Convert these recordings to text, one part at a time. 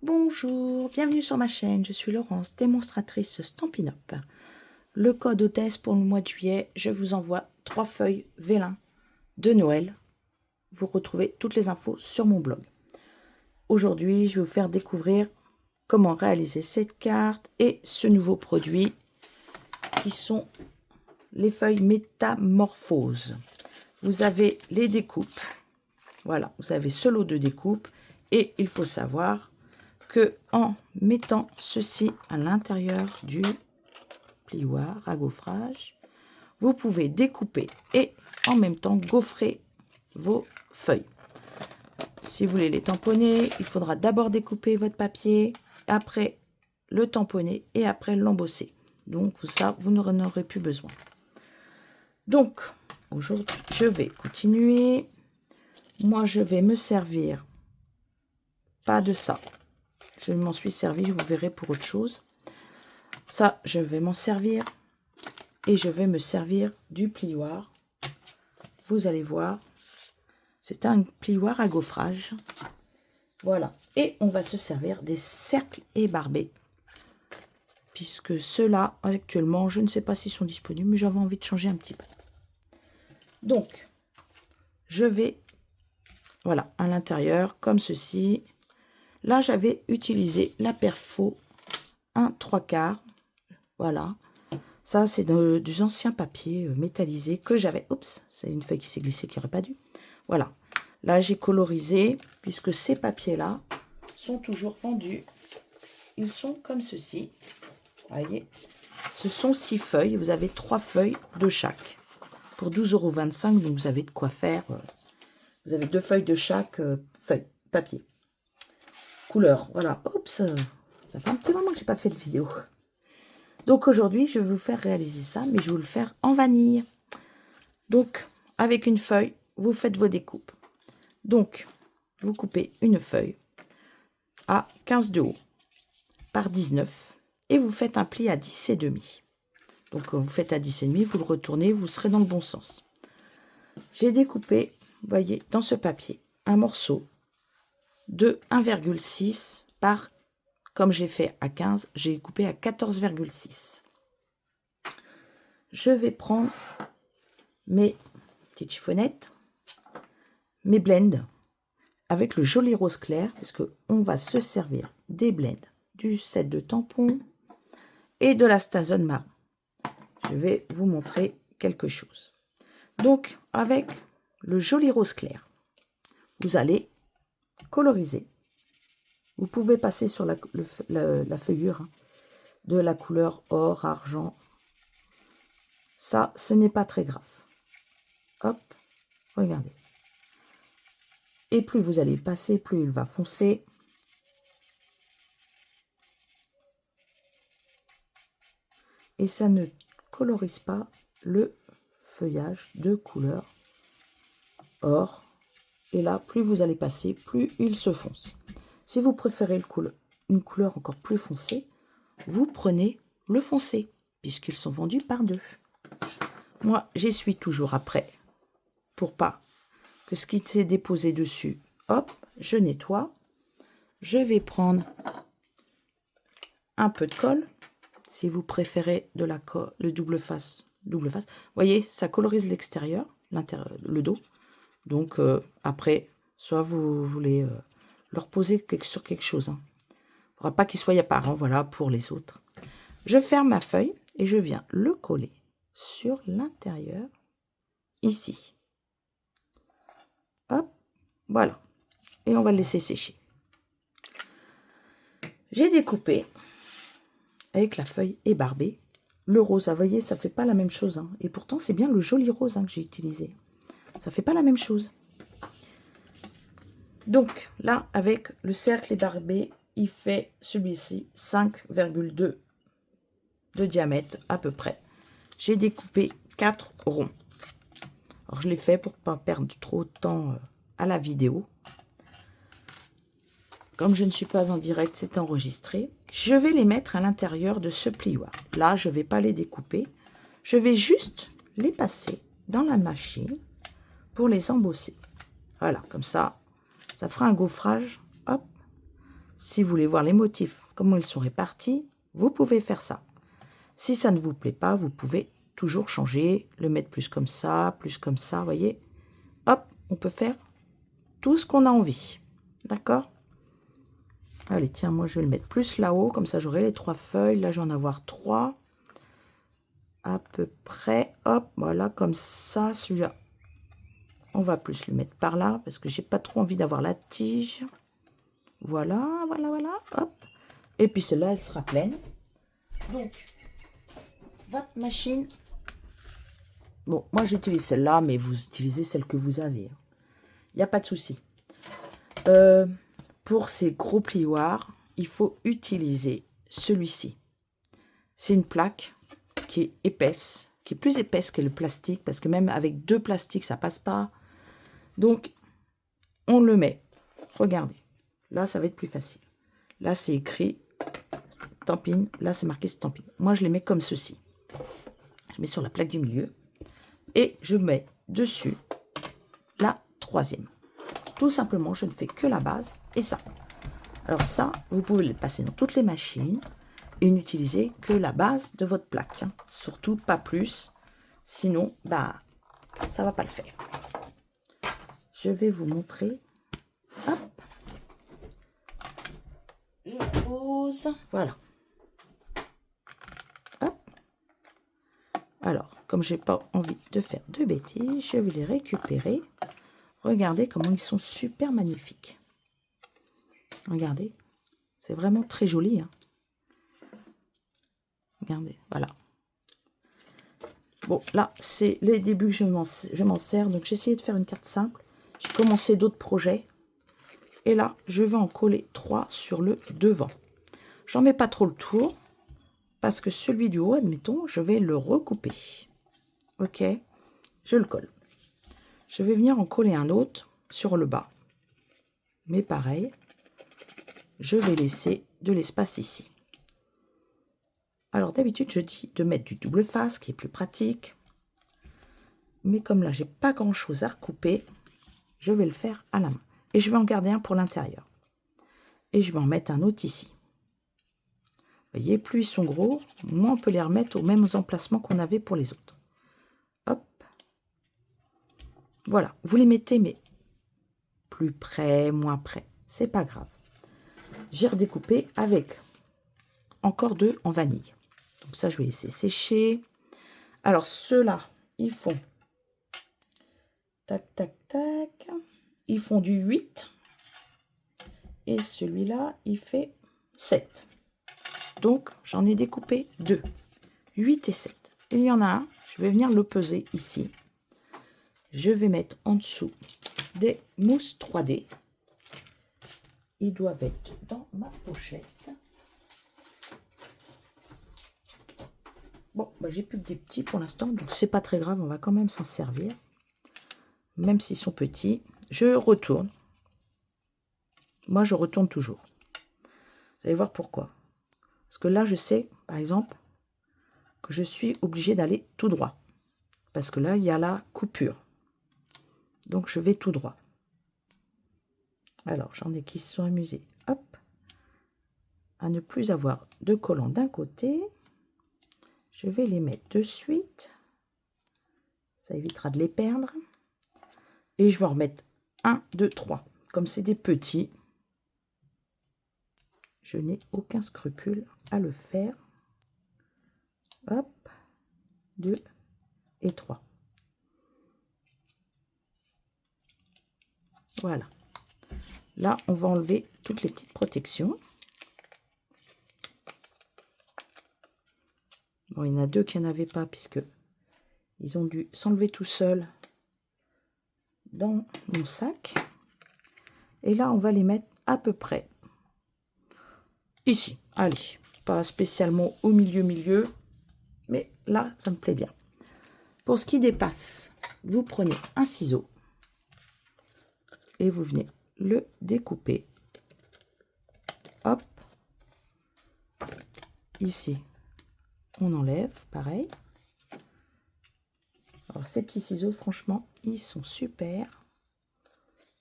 Bonjour, bienvenue sur ma chaîne, je suis Laurence, démonstratrice Stampin' Up. Le code hôtesse pour le mois de juillet, je vous envoie 3 feuilles vélin de Noël. Vous retrouvez toutes les infos sur mon blog. Aujourd'hui, je vais vous faire découvrir comment réaliser cette carte et ce nouveau produit qui sont les feuilles métamorphose. Vous avez les découpes, voilà, vous avez ce lot de découpes et il faut savoir que en mettant ceci à l'intérieur du plioir à gaufrage, vous pouvez découper et en même temps gaufrer vos feuilles. Si vous voulez les tamponner, il faudra d'abord découper votre papier, après le tamponner et après l'embosser. Donc ça, vous n'en aurez plus besoin. Donc aujourd'hui, je vais continuer. Moi, je vais me servir pas de ça. Je m'en suis servi, vous verrez pour autre chose. Ça, je vais m'en servir. Et je vais me servir du plioir. Vous allez voir. C'est un plioir à gaufrage. Voilà. Et on va se servir des cercles ébarbés. Puisque ceux-là, actuellement, je ne sais pas s'ils sont disponibles, mais j'avais envie de changer un petit peu. Donc, je vais, voilà, à l'intérieur, comme ceci. Là, j'avais utilisé la perfo 1/3/4. Voilà. Ça, c'est des anciens papiers métallisés que j'avais. Oups, c'est une feuille qui s'est glissée qui n'aurait pas dû. Voilà. Là, j'ai colorisé, puisque ces papiers-là sont toujours vendus. Ils sont comme ceci. Voyez, ce sont 6 feuilles. Vous avez 3 feuilles de chaque. Pour 12,25 €, donc vous avez de quoi faire. Vous avez 2 feuilles de chaque feuille, papier. Couleur, voilà. Oups, ça fait un petit moment que j'ai pas fait de vidéo. Donc aujourd'hui, je vais vous faire réaliser ça, mais je vais vous le faire en vanille. Donc, avec une feuille, vous faites vos découpes. Donc, vous coupez une feuille à 15 de haut par 19 et vous faites un pli à 10,5. Donc, vous faites à 10,5, vous le retournez, vous serez dans le bon sens. J'ai découpé, vous voyez, dans ce papier, un morceau de 1,6 par, comme j'ai fait à 15, j'ai coupé à 14,6. Je vais prendre mes petites chiffonnettes, mes blends, avec le joli rose clair, parce qu'on va se servir des blends, du set de tampons et de la Stazone marron. Je vais vous montrer quelque chose. Donc, avec le joli rose clair, vous allez coloriser. Vous pouvez passer sur la feuillure de la couleur or, argent. Ça, ce n'est pas très grave. Hop, regardez. Et plus vous allez passer, plus il va foncer. Et ça ne colorise pas le feuillage de couleur or. Et là, plus vous allez passer, plus il se fonce. Si vous préférez une couleur encore plus foncée, vous prenez le foncé, puisqu'ils sont vendus par 2. Moi, j'essuie toujours après, pour pas que ce qui s'est déposé dessus, hop, je nettoie. Je vais prendre un peu de colle, si vous préférez de la colle, le double face. Vous voyez, ça colorise l'extérieur, le dos. Donc, après, soit vous voulez le reposer sur quelque chose. Il ne faudra pas qu'il soit apparent, voilà, pour les autres. Je ferme ma feuille et je viens le coller sur l'intérieur, ici. Hop, voilà. Et on va le laisser sécher. J'ai découpé, avec la feuille ébarbée, le rose. Vous voyez, ça ne fait pas la même chose. Hein. Et pourtant, c'est bien le joli rose que j'ai utilisé. Ça ne fait pas la même chose. Donc, là, avec le cercle ébarbé, il fait celui-ci 5,2 de diamètre à peu près. J'ai découpé 4 ronds. Alors, je l'ai fait pour ne pas perdre trop de temps à la vidéo. Comme je ne suis pas en direct, c'est enregistré. Je vais les mettre à l'intérieur de ce plioir. Là, je ne vais pas les découper. Je vais juste les passer dans la machine pour les embosser. Voilà, comme ça, ça fera un gaufrage. Hop, Si vous voulez voir les motifs, comment ils sont répartis, vous pouvez faire ça. Si ça ne vous plaît pas, vous pouvez toujours changer, le mettre plus comme ça, vous voyez. Hop, on peut faire tout ce qu'on a envie. D'accord? Allez, tiens, moi je vais le mettre plus là-haut, comme ça j'aurai les 3 feuilles. Là, je vais en avoir 3. À peu près, hop, voilà, comme ça, celui-là. On va plus le mettre par là, parce que j'ai pas trop envie d'avoir la tige. Voilà, voilà, voilà, hop. Et puis celle-là, elle sera pleine. Donc, votre machine. Bon, moi j'utilise celle-là, mais vous utilisez celle que vous avez. Il n'y a pas de souci. Pour ces gros plioirs, il faut utiliser celui-ci. C'est une plaque qui est épaisse, qui est plus épaisse que le plastique, parce que même avec 2 plastiques, ça passe pas. Donc, on le met. Regardez. Là, ça va être plus facile. Là, c'est écrit Stampin'. Là, c'est marqué Stampin'. Moi, je les mets comme ceci. Je mets sur la plaque du milieu. Et je mets dessus la 3e. Tout simplement, je ne fais que la base et ça. Alors ça, vous pouvez le passer dans toutes les machines et n'utiliser que la base de votre plaque. Surtout pas plus. Sinon, bah, ça va pas le faire. Je vais vous montrer. Hop. Je pose. Voilà. Hop. Alors, comme j'ai pas envie de faire de bêtises, je vais les récupérer. Regardez comment ils sont super magnifiques. Regardez. C'est vraiment très joli. Hein. Regardez, voilà. Bon, là, c'est les débuts que je m'en sers. Donc, j'ai essayé de faire une carte simple. J'ai commencé d'autres projets. Et là, je vais en coller 3 sur le devant. J'en mets pas trop le tour. Parce que celui du haut, admettons, je vais le recouper. Ok, je le colle. Je vais venir en coller un autre sur le bas. Mais pareil, je vais laisser de l'espace ici. Alors d'habitude, je dis de mettre du double face, qui est plus pratique. Mais comme là, j'ai pas grand chose à recouper, je vais le faire à la main. Et je vais en garder un pour l'intérieur. Et je vais en mettre un autre ici. Vous voyez, plus ils sont gros, moins on peut les remettre aux mêmes emplacements qu'on avait pour les autres. Hop. Voilà, vous les mettez, mais plus près, moins près. C'est pas grave. J'ai redécoupé avec encore 2 en vanille. Donc ça, je vais laisser sécher. Alors, ceux-là, ils font... Tac, tac, tac. Ils font du 8. Et celui-là, il fait 7. Donc, j'en ai découpé 2. 8 et 7. Il y en a un. Je vais venir le peser ici. Je vais mettre en dessous des mousses 3D. Ils doivent être dans ma pochette. Bon, bah, j'ai plus que des petits pour l'instant, donc c'est pas très grave, on va quand même s'en servir. Même s'ils sont petits. Je retourne. Moi, je retourne toujours. Vous allez voir pourquoi. Parce que là, je sais, par exemple, que je suis obligée d'aller tout droit. Parce que là, il y a la coupure. Donc, je vais tout droit. Alors, j'en ai qui se sont amusés. Hop. À ne plus avoir de collants d'un côté. Je vais les mettre de suite. Ça évitera de les perdre. Et je vais en remettre 1, 2, 3. Comme c'est des petits, je n'ai aucun scrupule à le faire. Hop. 2 et 3. Voilà. Là, on va enlever toutes les petites protections. Bon, il y en a 2 qui n'en avaient pas, puisque ils ont dû s'enlever tout seuls dans mon sac. Et là, on va les mettre à peu près ici. Allez, pas spécialement au milieu, mais là, ça me plaît bien. Pour ce qui dépasse, vous prenez un ciseau et vous venez le découper. Hop. Ici, on enlève, pareil. Alors, ces petits ciseaux, franchement, ils sont super.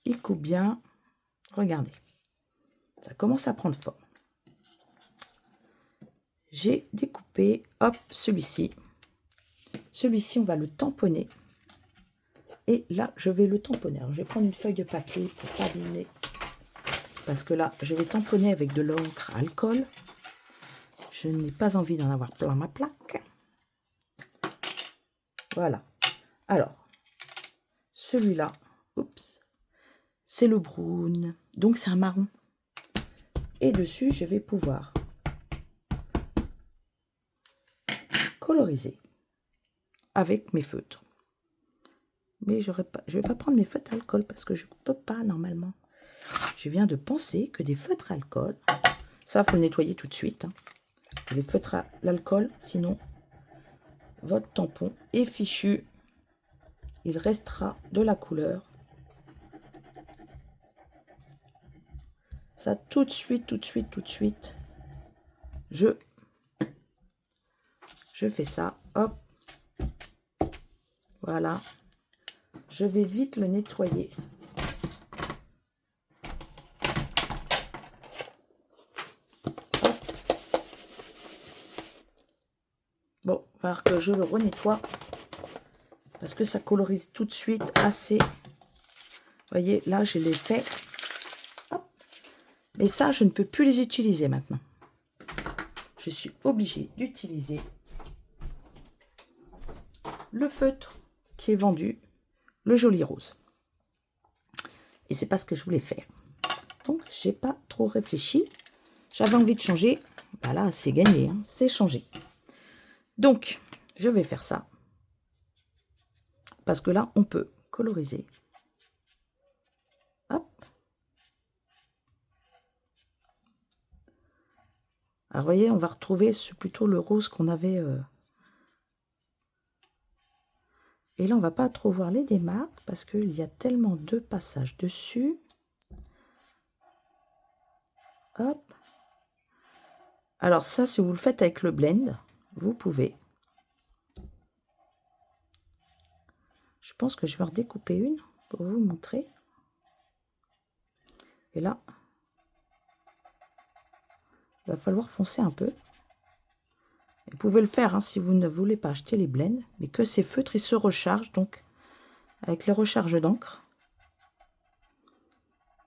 Ils coupent bien. Regardez. Ça commence à prendre forme. J'ai découpé, hop, celui-ci. Celui-ci, on va le tamponner. Et là, je vais le tamponner. Alors, je vais prendre une feuille de papier pour pas abîmer. Parce que là, je vais tamponner avec de l'encre alcool. Je n'ai pas envie d'en avoir plein ma plaque. Voilà. Alors, celui-là, oups, c'est le brown. Donc, c'est un marron. Et dessus, je vais pouvoir coloriser avec mes feutres. Mais je ne vais pas prendre mes feutres alcool parce que je ne peux pas normalement. Je viens de penser que des feutres alcool, ça, il faut le nettoyer tout de suite. Hein. Les feutres à l'alcool, sinon, votre tampon est fichu. Il restera de la couleur. Ça, tout de suite, je fais ça. Hop. Voilà. Je vais vite le nettoyer. Bon, il va falloir que je le renettoie parce que ça colorise tout de suite assez. Vous voyez, là, je l'ai fait. Hop. Et ça, je ne peux plus les utiliser maintenant. Je suis obligée d'utiliser le feutre qui est vendu, le joli rose. Et c'est pas ce que je voulais faire. Donc, j'ai pas trop réfléchi. J'avais envie de changer. Voilà, c'est gagné, hein, c'est changé. Donc, je vais faire ça. Parce que là, on peut coloriser. Hop. Alors, vous voyez, on va retrouver plutôt le rose qu'on avait. Et là, on va pas trop voir les démarques parce qu'il y a tellement de passages dessus. Hop. Alors ça, si vous le faites avec le blend, vous pouvez. Je pense que je vais en redécouper une pour vous montrer. Et là, il va falloir foncer un peu. Vous pouvez le faire hein, si vous ne voulez pas acheter les blends, mais que ces feutres, ils se rechargent donc avec les recharges d'encre.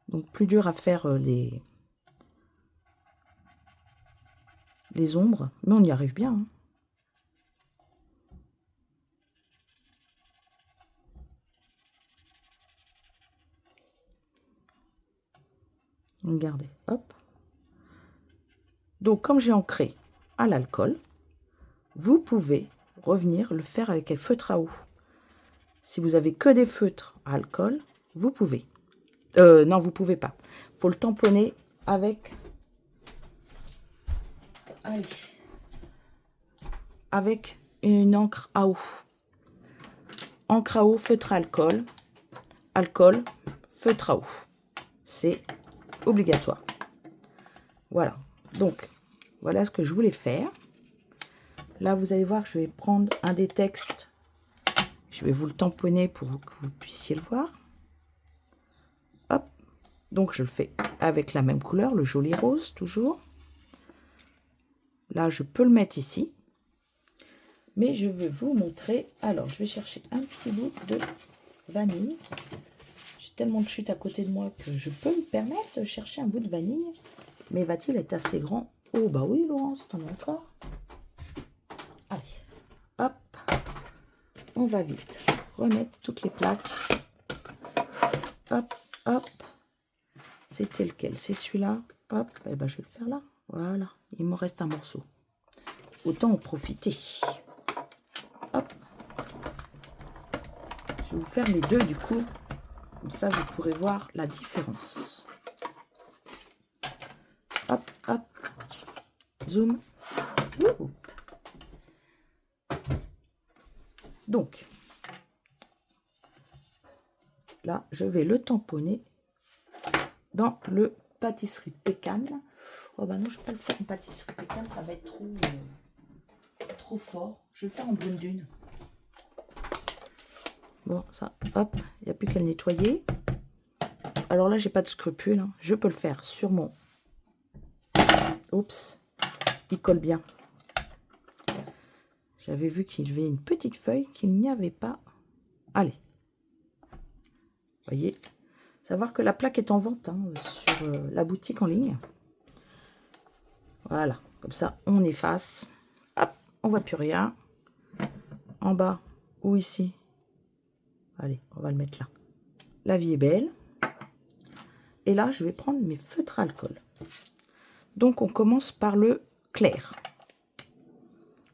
Donc plus dur à faire les ombres, mais on y arrive bien. Hein. Regardez, hop. Donc comme j'ai ancré à l'alcool, vous pouvez revenir le faire avec un feutre à eau. Si vous avez que des feutres à alcool, vous pouvez. Non, vous pouvez pas. Il faut le tamponner avec... Allez. Avec une encre à eau. Encre à eau, feutre à alcool. Alcool, feutre à eau. C'est obligatoire. Voilà. Donc, voilà ce que je voulais faire. Là, vous allez voir que je vais prendre un des textes. Je vais vous le tamponner pour que vous puissiez le voir. Hop. Donc, je le fais avec la même couleur, le joli rose, toujours. Là, je peux le mettre ici. Mais je vais vous montrer. Alors, je vais chercher un petit bout de vanille. J'ai tellement de chute à côté de moi que je peux me permettre de chercher un bout de vanille. Mais va-t-il être assez grand? Oh, bah oui, Laurence, t'en as encore. Allez, hop. On va vite remettre toutes les plaques. Hop, hop. C'était lequel? C'est celui-là. Hop, et ben je vais le faire là. Voilà, il me reste un morceau. Autant en profiter. Hop. Je vais vous faire les deux du coup. Comme ça, vous pourrez voir la différence. Hop, hop. Zoom. Ouh. Donc, là, je vais le tamponner dans le pâtisserie pécan. Oh bah non, je ne vais pas le faire en pâtisserie pécan, ça va être trop fort. Je vais le faire en brune dune. Bon, ça, hop, il n'y a plus qu'à le nettoyer. Alors là, j'ai pas de scrupule. Hein. Je peux le faire sur mon Oups, il colle bien. J'avais vu qu'il y avait une petite feuille qu'il n'y avait pas. Allez. Vous voyez, savoir que la plaque est en vente hein, sur la boutique en ligne. Voilà, comme ça, on efface. Hop, on voit plus rien. En bas ou ici. Allez, on va le mettre là. La vie est belle. Et là, je vais prendre mes feutres à alcool. Donc, on commence par le clair.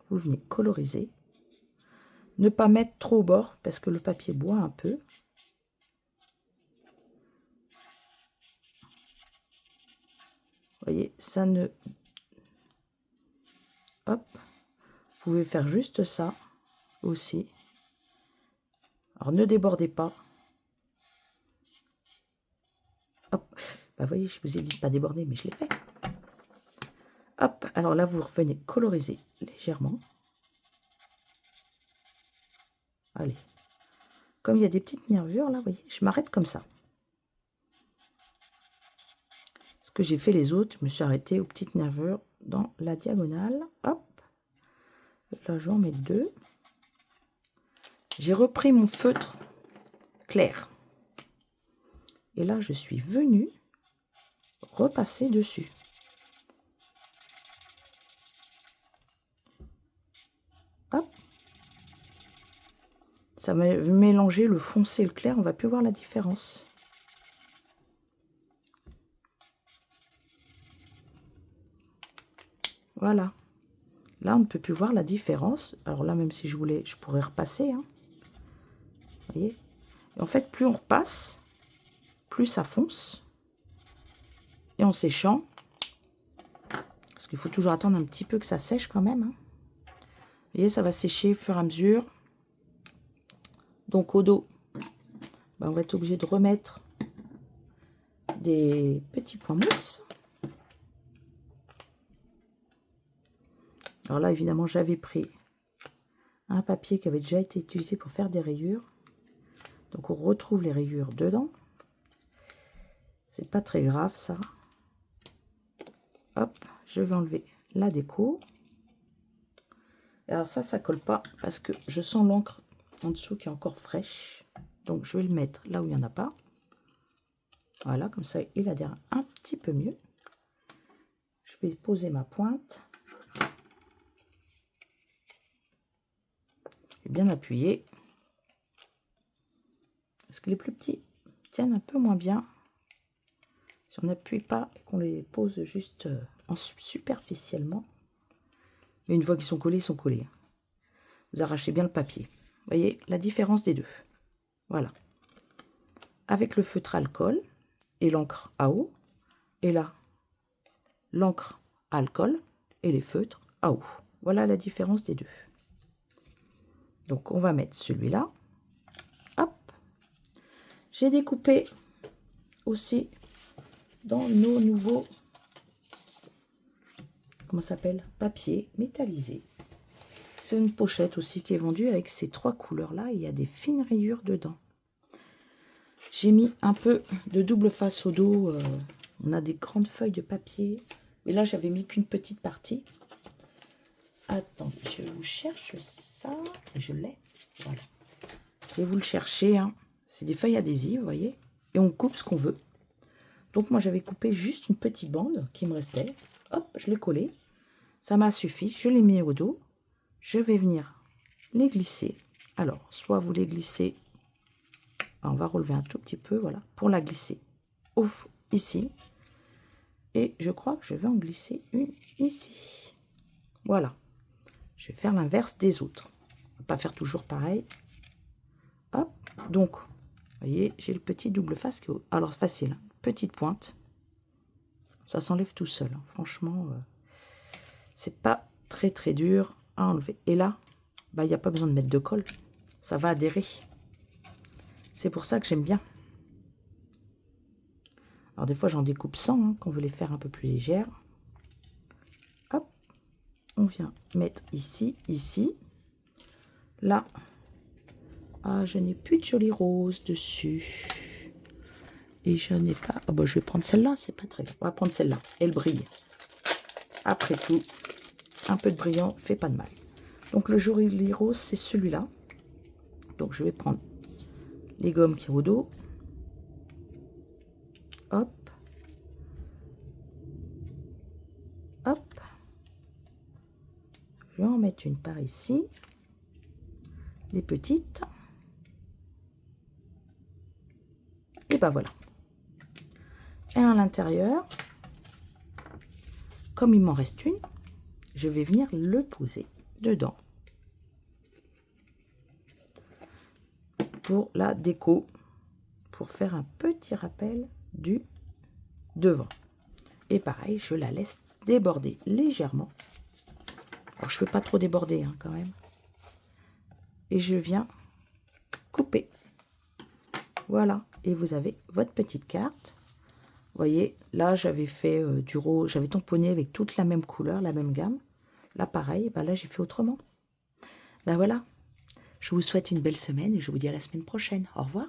Vous venez coloriser. Ne pas mettre trop au bord parce que le papier boit un peu. Vous voyez, ça ne... Hop. Vous pouvez faire juste ça aussi. Alors, ne débordez pas. Hop. Bah, vous voyez, je vous ai dit de pas déborder, mais je l'ai fait. Hop. Alors là, vous revenez coloriser légèrement. Allez. Comme il y a des petites nervures, là, vous voyez, je m'arrête comme ça. Ce que j'ai fait les autres, je me suis arrêtée aux petites nervures dans la diagonale. Hop. Là, j'en mets 2. J'ai repris mon feutre clair. Et là, je suis venue repasser dessus. Hop. Ça va mélanger le foncé et le clair. On va plus voir la différence. Voilà. Là, on ne peut plus voir la différence. Alors là, même si je voulais, je pourrais repasser. Hein. Vous voyez? Et en fait, plus on repasse, plus ça fonce. Et en séchant, parce qu'il faut toujours attendre un petit peu que ça sèche quand même. Hein. Vous voyez, ça va sécher au fur et à mesure. Donc au dos, ben, on va être obligé de remettre des petits points mousse. Alors là, évidemment, j'avais pris un papier qui avait déjà été utilisé pour faire des rayures. Donc on retrouve les rayures dedans. C'est pas très grave ça. Hop, je vais enlever la déco. Alors ça colle pas parce que je sens l'encre en dessous qui est encore fraîche. Donc je vais le mettre là où il n'y en a pas. Voilà, comme ça il adhère un petit peu mieux. Je vais poser ma pointe. Je vais bien appuyer. Parce que les plus petits tiennent un peu moins bien. Si on n'appuie pas et qu'on les pose juste superficiellement. Mais une fois qu'ils sont collés, ils sont collés. Vous arrachez bien le papier. Vous voyez la différence des deux. Voilà. Avec le feutre alcool et l'encre à eau. Et là, l'encre alcool et les feutres à eau. Voilà la différence des deux. Donc on va mettre celui-là. Hop. J'ai découpé aussi dans nos nouveaux, comment ça s'appelle, papier métallisé. C'est une pochette aussi qui est vendue avec ces 3 couleurs-là. Il y a des fines rayures dedans. J'ai mis un peu de double face au dos. On a des grandes feuilles de papier. Mais là, j'avais mis qu'une petite partie. Attendez, je vous cherche ça. Je l'ai. Voilà. Et vous le cherchez. Hein. C'est des feuilles adhésives, vous voyez. Et on coupe ce qu'on veut. Donc, moi, j'avais coupé juste une petite bande qui me restait. Hop, je l'ai collé. Ça m'a suffi. Je l'ai mis au dos. Je vais venir les glisser. Alors, soit vous les glissez. On va relever un tout petit peu, voilà, pour la glisser ici. Et je crois que je vais en glisser une ici. Voilà. Je vais faire l'inverse des autres. On va pas faire toujours pareil. Hop. Donc, vous voyez, j'ai le petit double face qui est haut. Alors, facile. Petite pointe. Ça s'enlève tout seul. Hein. Franchement, c'est pas très très dur à enlever. Et là, bah, il n'y a pas besoin de mettre de colle. Ça va adhérer. C'est pour ça que j'aime bien. Alors des fois j'en découpe 100 hein, qu'on veut les faire un peu plus légères. Hop, on vient mettre ici, ici. Là, ah, je n'ai plus de joli rose dessus. Et je n'ai pas... Ah bah, je vais prendre celle-là, c'est pas très grave. On va prendre celle-là, elle brille. Après tout, un peu de brillant fait pas de mal. Donc le joli rose, c'est celui-là. Donc je vais prendre les gommes qui au dos. Hop. Hop. Je vais en mettre une par ici. Les petites. Et ben voilà. Et à l'intérieur, comme il m'en reste une, je vais venir le poser dedans. Pour la déco, pour faire un petit rappel du devant. Et pareil, je la laisse déborder légèrement. Alors, je ne veux pas trop déborder hein, quand même. Et je viens couper. Voilà, et vous avez votre petite carte. Vous voyez, là j'avais fait du rose, j'avais tamponné avec toute la même couleur, la même gamme. Là pareil, ben là j'ai fait autrement. Ben voilà, je vous souhaite une belle semaine et je vous dis à la semaine prochaine. Au revoir.